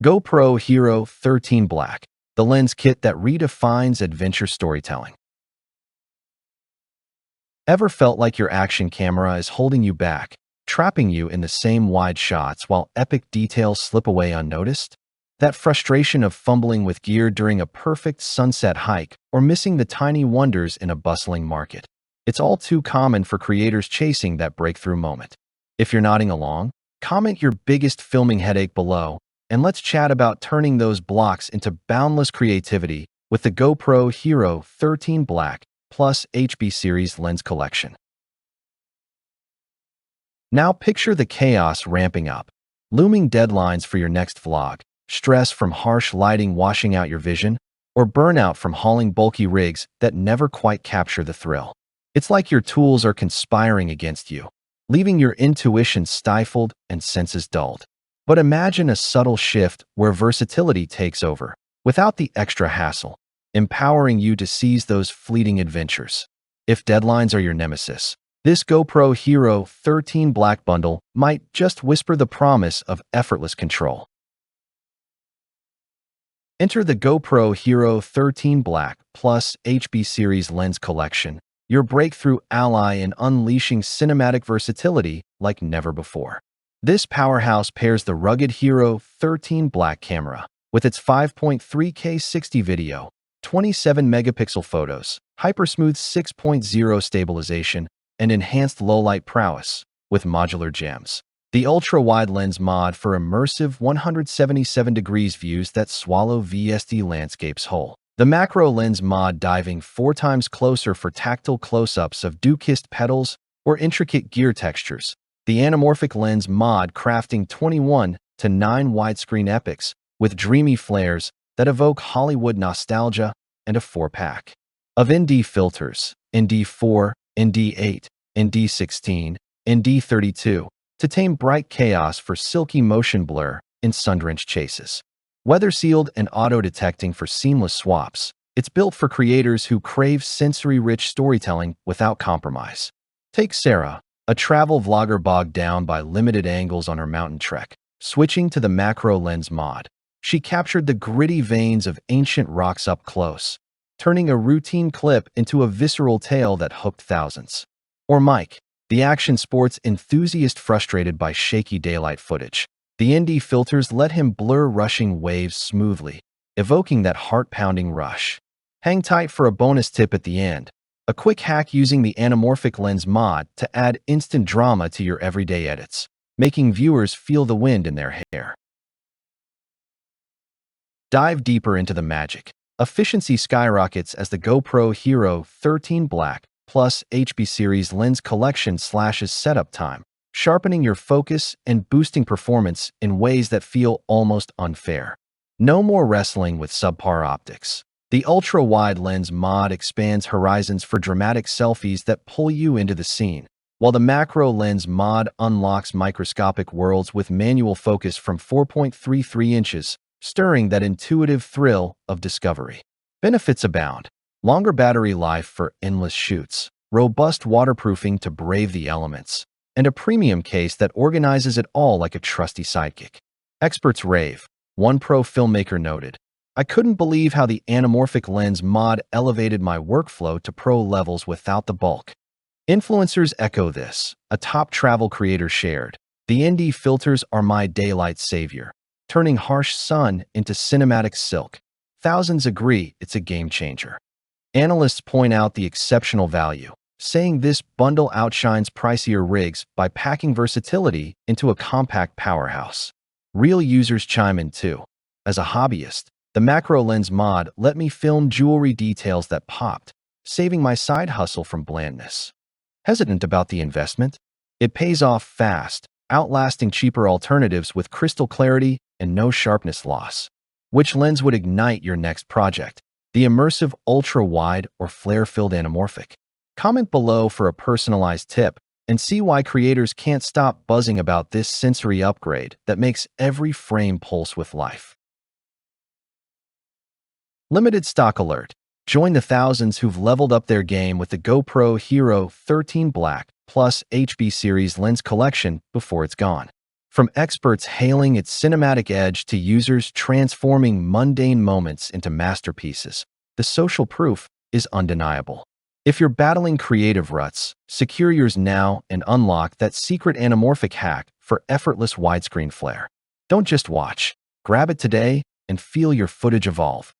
GoPro HERO13 Black, the lens kit that redefines adventure storytelling. Ever felt like your action camera is holding you back, trapping you in the same wide shots while epic details slip away unnoticed? That frustration of fumbling with gear during a perfect sunset hike or missing the tiny wonders in a bustling market. It's all too common for creators chasing that breakthrough moment. If you're nodding along, comment your biggest filming headache below, and let's chat about turning those blocks into boundless creativity with the GoPro HERO13 Black plus HB series lens collection. Now picture the chaos ramping up. Looming deadlines for your next vlog, stress from harsh lighting washing out your vision, or burnout from hauling bulky rigs that never quite capture the thrill. It's like your tools are conspiring against you, leaving your intuition stifled and senses dulled. But imagine a subtle shift where versatility takes over, without the extra hassle, empowering you to seize those fleeting adventures. If deadlines are your nemesis, this GoPro HERO13 Black bundle might just whisper the promise of effortless control. Enter the GoPro HERO13 Black plus HB series lens collection, your breakthrough ally in unleashing cinematic versatility like never before. This powerhouse pairs the rugged HERO13 Black camera with its 5.3K 60 video, 27 megapixel photos, hypersmooth 6.0 stabilization, and enhanced low-light prowess with modular gems. The ultra-wide lens mod for immersive 177 degrees views that swallow VSD landscapes whole. The macro lens mod diving 4 times closer for tactile close-ups of dew-kissed petals or intricate gear textures. The anamorphic lens mod crafting 21:9 widescreen epics with dreamy flares that evoke Hollywood nostalgia, and a 4-pack of ND filters, ND4, ND8, ND16, ND32, to tame bright chaos for silky motion blur in sun-drenched chases. Weather-sealed and auto-detecting for seamless swaps, it's built for creators who crave sensory-rich storytelling without compromise. Take Sarah, a travel vlogger bogged down by limited angles on her mountain trek. Switching to the macro lens mod, she captured the gritty veins of ancient rocks up close, turning a routine clip into a visceral tale that hooked thousands. Or Mike, the action sports enthusiast frustrated by shaky daylight footage. The ND filters let him blur rushing waves smoothly, evoking that heart-pounding rush. Hang tight for a bonus tip at the end. A quick hack using the anamorphic lens mod to add instant drama to your everyday edits, making viewers feel the wind in their hair. Dive deeper into the magic. Efficiency skyrockets as the GoPro HERO13 Black plus HB series lens collection slashes setup time, sharpening your focus and boosting performance in ways that feel almost unfair. No more wrestling with subpar optics. The ultra-wide lens mod expands horizons for dramatic selfies that pull you into the scene, while the macro lens mod unlocks microscopic worlds with manual focus from 4.33 inches, stirring that intuitive thrill of discovery. Benefits abound. Longer battery life for endless shoots, robust waterproofing to brave the elements, and a premium case that organizes it all like a trusty sidekick. Experts rave. One pro filmmaker noted, "I couldn't believe how the anamorphic lens mod elevated my workflow to pro levels without the bulk." Influencers echo this. A top travel creator shared, "The ND filters are my daylight savior, turning harsh sun into cinematic silk." Thousands agree it's a game changer. Analysts point out the exceptional value, saying this bundle outshines pricier rigs by packing versatility into a compact powerhouse. Real users chime in too. As a hobbyist, the macro lens mod let me film jewelry details that popped, saving my side hustle from blandness. Hesitant about the investment? It pays off fast, outlasting cheaper alternatives with crystal clarity and no sharpness loss. Which lens would ignite your next project? The immersive ultra-wide or flare-filled anamorphic? Comment below for a personalized tip and see why creators can't stop buzzing about this sensory upgrade that makes every frame pulse with life. Limited stock alert. Join the thousands who've leveled up their game with the GoPro HERO13 Black plus HB series lens collection before it's gone. From experts hailing its cinematic edge to users transforming mundane moments into masterpieces, the social proof is undeniable. If you're battling creative ruts, secure yours now and unlock that secret anamorphic hack for effortless widescreen flair. Don't just watch. Grab it today and feel your footage evolve.